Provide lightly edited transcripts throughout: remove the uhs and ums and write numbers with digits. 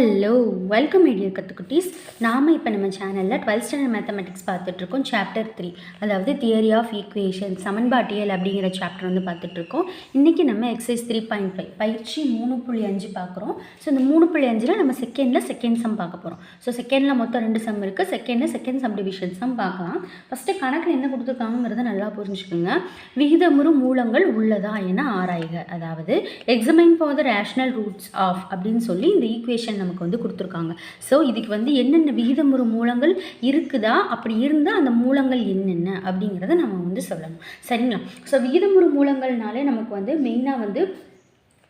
Hello welcome media கத்துக்குட்டீஸ். நாம் இப்போ நம்ம சேனலில் 12th ஸ்டாண்டர்ட் மேத்தமெட்டிக்ஸ் பார்த்துட்ருக்கோம். சாப்டர் 3, அதாவது தியரி ஆஃப் ஈக்குவேஷன், சமன்பாட்டியல் அப்படிங்கிற சாப்டர் வந்து பார்த்துட்ருக்கோம். இன்றைக்கி நம்ம எக்ஸசைஸ் 3.5 பயிற்சி 3.5 பார்க்குறோம். ஸோ இந்த 3.5 நம்ம செகண்ட் சம் பார்க்க போகிறோம். ஸோ செகண்டில் மொத்தம் 2 சம் இருக்குது. செகண்ட் சம் டிவிஷன் சம் பார்க்கலாம். ஃபஸ்ட்டு கணக்கில் என்ன கொடுத்துருக்காங்கிறத நல்லா புரிஞ்சுக்கோங்க. விகிதமுறு மூலங்கள் உள்ளதா என ஆராய்க, அதாவது examine for the rational roots of அப்படின்னு சொல்லி இந்த ஈக்குவேஷன் நமக்கு வந்து கொடுத்துருக்காங்க. ஸோ இதுக்கு வந்து என்னென்ன விகிதமுறு மூலங்கள் இருக்குதா, அப்படி இருந்தால் அந்த மூலங்கள் என்னென்ன அப்படிங்கிறத நம்ம வந்து சொல்லணும். சரிங்களா? ஸோ விகிதமுறு மூலங்கள்னாலே நமக்கு வந்து மெயினாக வந்து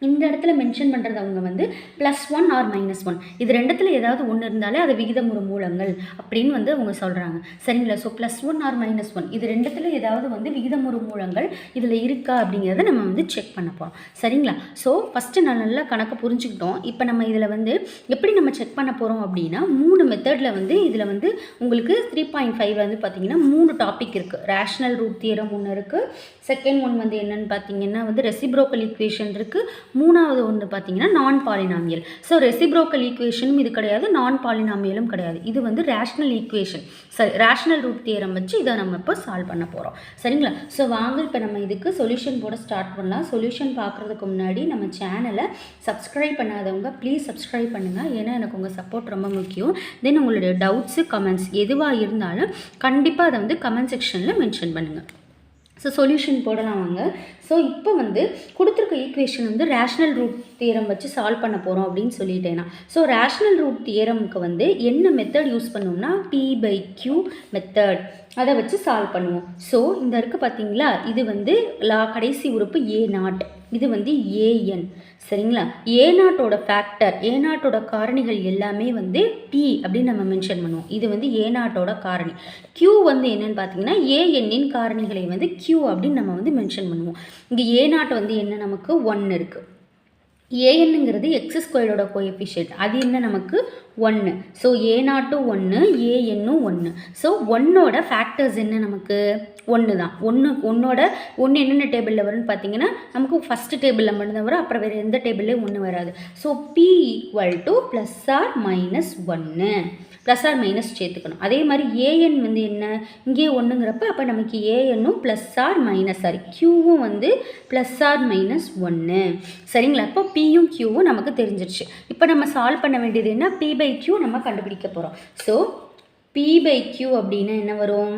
இந்த இடத்துல மென்ஷன் பண்ணுறது அவங்க வந்து +1 ஆர் -1 இது ரெண்டுத்தில் ஏதாவது ஒன்று இருந்தாலே அது விகிதமுறு மூலங்கள் அப்படின்னு வந்து அவங்க சொல்கிறாங்க. சரிங்களா? ஸோ +1 ஆர் -1 இது ரெண்டுத்தில் ஏதாவது வந்து விகிதமுறு மூலங்கள் இதில் இருக்கா அப்படிங்கிறத நம்ம வந்து செக் பண்ண போகிறோம். சரிங்களா? ஸோ ஃபஸ்ட்டு நான் நல்லா கணக்கு புரிஞ்சுக்கிட்டோம். இப்போ நம்ம இதில் வந்து எப்படி நம்ம செக் பண்ண போகிறோம் அப்படின்னா 3 மெத்தடில் வந்து இதில் வந்து உங்களுக்கு 3.5 வந்து பார்த்திங்கன்னா 3 டாபிக் இருக்குது. ரேஷனல் ரூட் தியரம் ஒன்று இருக்குது. செகண்ட் ஒன் வந்து என்னென்னு பார்த்தீங்கன்னா வந்து ரெசிப்ரோக்கல் ஈக்குவேஷன் இருக்குது. மூணாவது ஒன்று பார்த்தீங்கன்னா நான் பாலினாமியல். ஸோ ரெசிப்ரோக்கல் ஈக்குவேஷனும் இது கிடையாது, நான் பாலினாமியலும் கிடையாது. இது வந்து ரேஷனல் ஈக்குவேஷன், சரி ரேஷனல் ரூட் தியரம் வச்சு இதை நம்ம இப்போ சால்வ் பண்ண போகிறோம். சரிங்களா? ஸோ வாங்க இப்போ நம்ம இதுக்கு சொல்யூஷன் போட ஸ்டார்ட் பண்ணலாம். சொல்யூஷன் பார்க்குறதுக்கு முன்னாடி நம்ம சேனலை சப்ஸ்கிரைப் பண்ணாதவங்க ப்ளீஸ் சப்ஸ்கிரைப் பண்ணுங்கள். ஏன்னா எனக்கு உங்கள் சப்போர்ட் ரொம்ப முக்கியம். தென் உங்களுடைய டவுட்ஸு கமெண்ட்ஸ் எதுவாக இருந்தாலும் கண்டிப்பாக அதை வந்து கமெண்ட் செக்ஷனில் மென்ஷன் பண்ணுங்கள். ஸோ சொல்யூஷன் போடலாம் வாங்க. ஸோ இப்போ வந்து கொடுத்துருக்க ஈக்குவேஷன் வந்து ரேஷனல் ரூட் தியரம் வச்சு சால்வ் பண்ண போகிறோம் அப்படின்னு சொல்லிட்டேன்னா, ஸோ ரேஷனல் ரூட் தியரமுக்கு வந்து என்ன மெத்தட் யூஸ் பண்ணுவோம்னா P/Q மெத்தட், அதை வச்சு சால்வ் பண்ணுவோம். ஸோ இந்த இருக்குது பார்த்தீங்களா, இது வந்து கடைசி உறுப்பு A0, இது வந்து AN. சரிங்களா? A0ஓட ஃபேக்டர், A0ஓட காரணிகள் எல்லாமே வந்து P அப்படின்னு நம்ம மென்ஷன் பண்ணுவோம். இது வந்து A0ஓட காரணி. Q வந்து என்னென்னு பார்த்தீங்கன்னா ANஇன் காரணிகளை வந்து Q அப்படின்னு நம்ம வந்து மென்ஷன் பண்ணுவோம். இங்கே A0 வந்து என்ன, நமக்கு 1 இருக்குது. ANங்கிறது x² கோஎஃபிஷியன்ட், அது என்ன நமக்கு 1. So A0 1, AN 1. ஸோ 1ஓட ஃபேக்டர்ஸ் என்ன, நமக்கு 1 தான். 1 என்னென்ன டேபிளில் வரும்னு பார்த்தீங்கன்னா நமக்கு ஃபஸ்ட்டு டேபிளில் மட்டும்தான் வரும், அப்புறம் வேறு எந்த டேபிள்லேயும் 1 வராது. ஸோ P = +or-1, +or- சேர்த்துக்கணும். அதே மாதிரி AN வந்து என்ன, இங்கே 1ங்கிறப்ப அப்போ நமக்கு ANம் +or- Qவும் வந்து +or-1. சரிங்களா? அப்போ Pயும் Qவும் நமக்கு தெரிஞ்சிருச்சு. இப்போ நம்ம சால்வ் பண்ண வேண்டியது என்ன, P/Q நம்ம கண்டுபிடிக்க போகிறோம். ஸோ P/Q அப்படின்னா என்ன வரும்,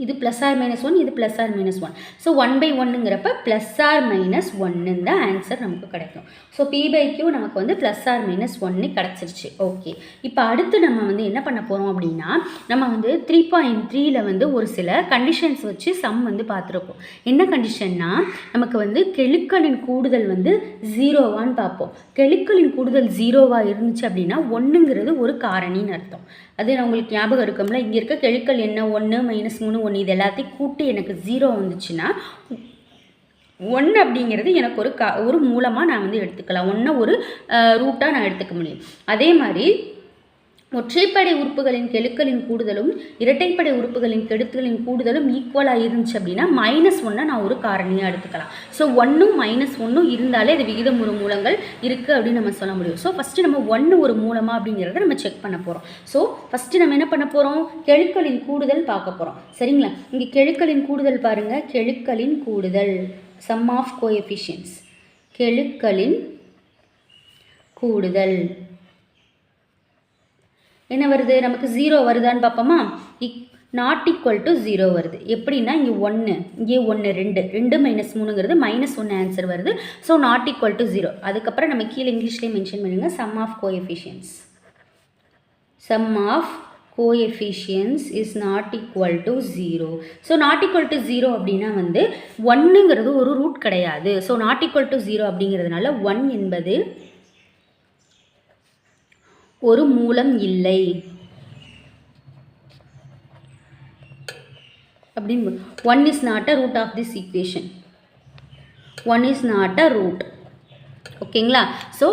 இது +or-1, இது +or-1. ஸோ 1/1ங்கிறப்ப +or-1 தான் ஆன்சர் நமக்கு கிடைக்கும். ஸோ P/Q நமக்கு வந்து +or-1 கிடச்சிருச்சு. ஓகே, இப்போ அடுத்து நம்ம வந்து என்ன பண்ண போகிறோம் அப்படின்னா, நம்ம வந்து 3.3ல் வந்து ஒரு சில கண்டிஷன்ஸ் வச்சு சம் வந்து பார்த்துருப்போம். என்ன கண்டிஷன்னா, நமக்கு வந்து கெழுக்களின் கூடுதல் வந்து 0வான்னு பார்ப்போம். கெழுக்களின் கூடுதல் 0வாக இருந்துச்சு அப்படின்னா 1ங்கிறது ஒரு காரணின்னு அர்த்தம். அது உங்களுக்கு ஞாபகம் இருக்கும்ல, இங்கே இருக்க கெழுக்கள் என்ன, 1 -3 1 இது எல்லாத்தையும் கூட்டி எனக்கு 0 வந்துச்சுன்னா 1 அப்படிங்கிறது எனக்கு ஒரு மூலமாக நான் வந்து எடுத்துக்கலாம். 1 ஒரு ரூட்டாக நான் எடுத்துக்க முடியும். அதே மாதிரி ஒற்றைப்படை உறுப்புகளின் கெழுக்களின் கூடுதலும் இரட்டைப்படை உறுப்புகளின் கெழுக்களின் கூடுதலும் ஈக்குவலாக இருந்துச்சு அப்படின்னா -1 நான் ஒரு காரணியாக எடுத்துக்கலாம். ஸோ 1ம் -1ம் இருந்தாலே அது விகிதமுறு மூலங்கள் இருக்குது அப்படின்னு நம்ம சொல்ல முடியும். ஸோ ஃபஸ்ட்டு நம்ம 1 ஒரு மூலமாக அப்படிங்கிறத நம்ம செக் பண்ண போகிறோம். ஸோ ஃபஸ்ட்டு நம்ம என்ன பண்ண போகிறோம், கெழுக்களின் கூடுதல் பார்க்க போகிறோம். சரிங்களா? இங்கே கெழுக்களின் கூடுதல் பாருங்கள், கெழுக்களின் கூடுதல் சம் ஆஃப் கோஎஃபிஷியன்ட்ஸ், கெழுக்களின் கூடுதல் என்ன வருது, நமக்கு 0 வருதான்னு பார்ப்போமா. ≠ 0 வருது. எப்படின்னா இங்கே 1, இங்கே 1, 2 -3ங்கிறது -1 ஆன்சர் வருது. ஸோ ≠ 0. அதுக்கப்புறம் நம்ம கீழே இங்கிலீஷ்லேயே மென்ஷன் பண்ணுங்கள், sum of coefficients, sum of coefficients is ≠ 0. So ≠ 0 அப்படின்னா வந்து 1ங்கிறது ஒரு ரூட் கிடையாது. ஸோ ≠ 0 அப்படிங்கிறதுனால 1 என்பது ஒரு மூலம் இல்லை அப்படின்னு. 1 is not a root of this equation. 1 is not a root. ஓகேங்களா. ஸோ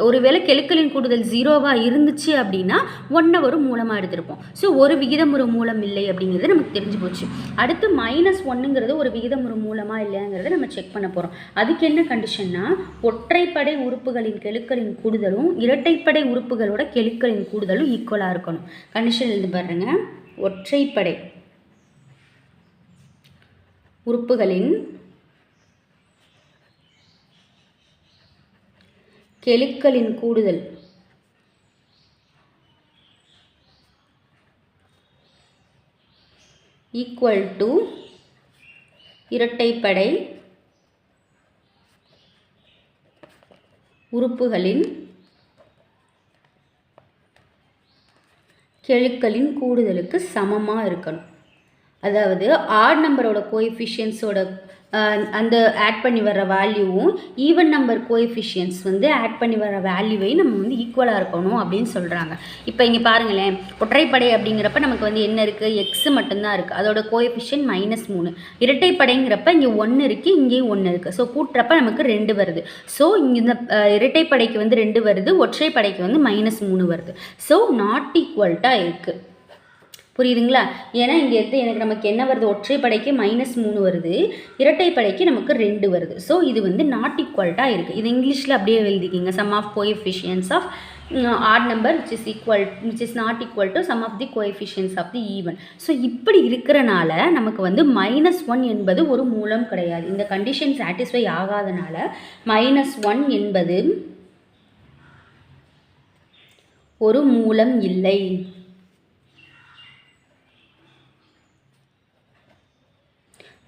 ஒருவேளை கெழுக்களின் கூடுதல் 0வாக இருந்துச்சு அப்படின்னா 1 ஒரு மூலமாக எடுத்திருப்போம். ஸோ ஒரு விகிதமுறு மூலம் இல்லை அப்படிங்கிறது நமக்கு தெரிஞ்சு போச்சு. அடுத்து -1ங்கிறது ஒரு விகிதமுறு மூலமாக இல்லைங்கிறத நம்ம செக் பண்ண போகிறோம். அதுக்கு என்ன கண்டிஷன்னா, ஒற்றைப்படை உறுப்புகளின் கெழுக்களின் கூடுதலும் இரட்டைப்படை உறுப்புகளோட கெழுக்களின் கூடுதலும் ஈக்குவலாக இருக்கணும். கண்டிஷன் எழுதி பாருங்க. ஒற்றைப்படை உறுப்புகளின் கெழுக்களின் கூடுதல் ஈக்குவல் டு இரட்டைப்படை உறுப்புகளின் கெழுக்களின் கூடுதலுக்கு சமமாக இருக்கணும். அதாவது ஆட் நம்பரோட கோஎஃபிஷியன்ஸோட அந்த ஆட் பண்ணி வர வேல்யூவும் ஈவன் நம்பர் கோஎஃபிஷியன்ஸ் வந்து ஆட் பண்ணி வர வேல்யூவையும் நம்ம வந்து ஈக்குவலாக இருக்கணும் அப்படின்னு சொல்கிறாங்க. இப்போ இங்கே பாருங்களேன், ஒற்றைப்படை அப்படிங்கிறப்ப நமக்கு வந்து என்ன இருக்குது, எக்ஸு மட்டும்தான் இருக்குது, அதோட கோஎஃபிஷியன்ட் -3. இரட்டைப்படைங்கிறப்ப இங்கே 1 இருக்குது, இங்கேயும் 1 இருக்குது. ஸோ கூட்டுறப்ப நமக்கு 2 வருது. ஸோ இங்கே இந்த இரட்டைப்படைக்கு வந்து 2 வருது, ஒற்றைப்படைக்கு வந்து -3 வருது. ஸோ நாட் ஈக்குவல்ட்டாக இருக்குது. புரியுதுங்களா. ஏன்னா இங்கே எனக்கு நமக்கு என்ன வருது, ஒற்றைப்படைக்கு -3 வருது, இரட்டைப்படைக்கு நமக்கு 2 வருது. ஸோ இது வந்து நாட் ஈக்குவல்ட்டாக இருக்குது. இது இங்கிலீஷில் அப்படியே எழுதிக்கிங்க. Sum of coefficients of odd number which is not equal to sum of the coefficients of the even. So இப்படி இருக்கிறனால நமக்கு வந்து -1 என்பது ஒரு மூலம் கிடையாது. இந்த கண்டிஷன் சாட்டிஸ்ஃபை ஆகாதனால -1 என்பது ஒரு மூலம் இல்லை.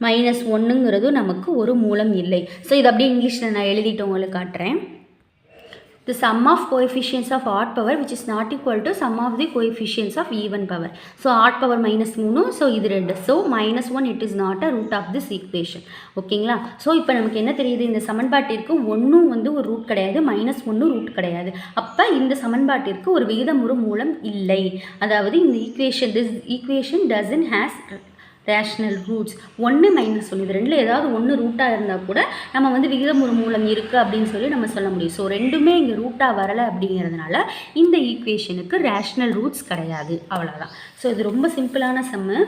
-1ங்கிறது நமக்கு ஒரு மூலம் இல்லை. ஸோ இது அப்படியே இங்கிலீஷில் நான் எழுதிட்டு உங்களுக்கு காட்டுறேன். The sum of coefficients of odd power which is not equal to sum of the coefficients of even power. So odd power -3, so இது 2. So -1 it is not a root of this equation. ஓகேங்களா. So இப்போ நமக்கு என்ன தெரியுது, இந்த சமன்பாட்டிற்கு 1 வந்து ஒரு ரூட் கிடையாது, -1 ரூட் கிடையாது. அப்போ இந்த சமன்பாட்டிற்கு ஒரு விகிதமுறு மூலம் இல்லை. அதாவது இந்த this equation doesn't has rational roots. 1 -1 இது ரெண்டில் ஏதாவது 1 ரூட்டாக இருந்தால் கூட நம்ம வந்து விகிதமுறு மூலம் இருக்குது அப்படின்னு சொல்லி நம்ம சொல்ல முடியும். ஸோ ரெண்டுமே இங்கே ரூட்டாக வரலை அப்படிங்கிறதுனால இந்த ஈக்குவேஷனுக்கு ரேஷ்னல் ரூட்ஸ் கிடையாது. அவ்வளோதான். ஸோ இது ரொம்ப சிம்பிளான சம்மு.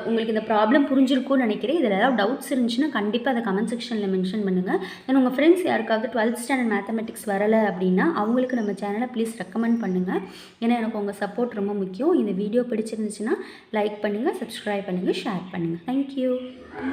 உங்களுக்கு இந்த ப்ராப்ளம் புரிஞ்சிருக்கும்னு நினைக்கிறேன். இதில் ஏதாவது டவுட்ஸ் இருந்துச்சுன்னா கண்டிப்பாக அதை கமெண்ட் செக்ஷனில் மென்ஷன் பண்ணுங்கள். தென் உங்கள் ஃப்ரெண்ட்ஸ் யாருக்காவது 12th ஸ்டாண்டர்ட் மேத்தமெட்டிக்ஸ் வரலை அப்படின்னா அவங்களுக்கு நம்ம சேனலை ப்ளீஸ் ரெக்கமெண்ட் பண்ணுங்கள். ஏன்னா எனக்கு உங்கள் சப்போர்ட் ரொம்ப முக்கியம். இந்த வீடியோ பிடிச்சிருந்துச்சுன்னா லைக் பண்ணுங்கள், சப்ஸ்கிரைப் பண்ணுங்கள், ஷேர் பண்ணுங்கள். தேங்க்யூ.